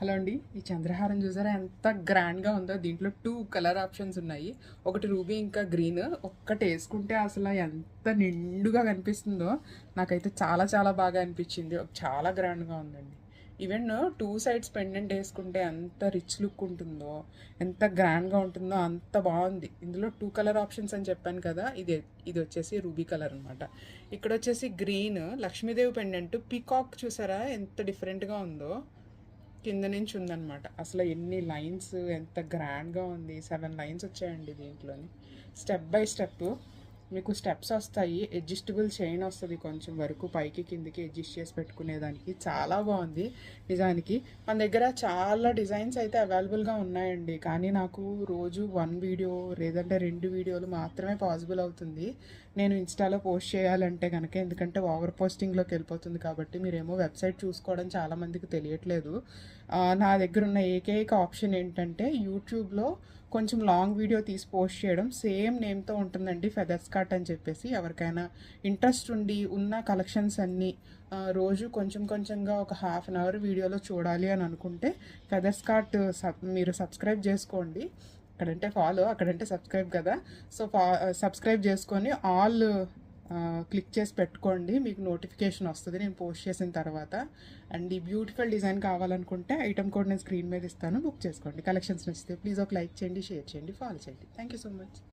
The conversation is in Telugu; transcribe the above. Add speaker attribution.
Speaker 1: హలో అండి. ఈ చంద్రహారం చూసారా ఎంత గ్రాండ్‌గా ఉందో. దీంట్లో 2 కలర్ ఆప్షన్స్ ఉన్నాయి. ఒకటి రూబీ ఇంకా గ్రీన్. ఒక్కటి వేసుకుంటే అసలు ఎంత నిండుగా కనిపిస్తుందో. నాకైతే చాలా చాలా బాగా అనిపించింది. చాలా గ్రాండ్‌గా ఉందండి. ఈవెన్ 2 సైడ్స్ పెండెంట్ వేసుకుంటే ఎంత రిచ్ లుక్ ఉంటుందో, ఎంత గ్రాండ్‌గా ఉంటుందో అంత బాగుంది. ఇందులో 2 కలర్ ఆప్షన్స్ అని చెప్పాను కదా. ఇది వచ్చేసి రూబీ కలర్ అనమాట. ఇక్కడ వచ్చేసి గ్రీన్ లక్ష్మీదేవి పెండెంట్ పీకాక్ చూసారా ఎంత డిఫరెంట్‌గా ఉందో. కింద నుంచి ఉందన్నమాట. అసలు ఎన్ని లైన్స్ ఎంత గ్రాండ్గా ఉంది. 7 లైన్స్ వచ్చాయండి దీంట్లోని. స్టెప్ బై స్టెప్ మీకు స్టెప్స్ వస్తాయి. అడ్జస్టబుల్ చైన్ వస్తుంది కొంచెం వరకు పైకి కిందికి అడ్జస్ట్ చేసి పెట్టుకునేదానికి. చాలా బాగుంది నిజానికి. మన దగ్గర చాలా డిజైన్స్ అయితే అవైలబుల్గా ఉన్నాయండి. కానీ నాకు రోజు 1 వీడియో లేదంటే 2 వీడియోలు మాత్రమే పాసిబుల్ అవుతుంది నేను ఇన్స్టాలో పోస్ట్ చేయాలంటే కనుక. ఎందుకంటే ఓవర్ పోస్టింగ్లోకి వెళ్ళిపోతుంది కాబట్టి. మీరేమో వెబ్సైట్ చూసుకోవడం చాలామందికి తెలియట్లేదు. నా దగ్గర ఉన్న ఏకైక ఆప్షన్ ఏంటంటే యూట్యూబ్లో కొంచెం లాంగ్ వీడియో తీసి పోస్ట్ చేయడం. సేమ్ నేమ్తో ఉంటుందండి, ఫెదర్స్ కార్ట్ అని చెప్పేసి. ఎవరికైనా ఇంట్రెస్ట్ ఉండి ఉన్న కలెక్షన్స్ అన్నీ రోజు కొంచెం కొంచెంగా ఒక హాఫ్ అన్ అవర్ వీడియోలో చూడాలి అని అనుకుంటే ఫెదర్స్ కార్ట్ మీరు సబ్స్క్రైబ్ చేసుకోండి. అక్కడంటే ఫాలో, అక్కడంటే సబ్స్క్రైబ్ కదా. సో సబ్స్క్రైబ్ చేసుకొని ఆల్ క్లిక్ చేసి పెట్టుకోండి. మీకు నోటిఫికేషన్ వస్తుంది నేను పోస్ట్ చేసిన తర్వాత. అండ్ ఈ బ్యూటిఫుల్ డిజైన్ కావాలనుకుంటే ఐటమ్ కోడ్ నేను స్క్రీన్ మీద ఇస్తాను, బుక్ చేసుకోండి. కలెక్షన్స్ నచ్చితే ప్లీజ్ ఒక లైక్ చేయండి, షేర్ చేయండి, ఫాలో చేయండి. Thank you so much.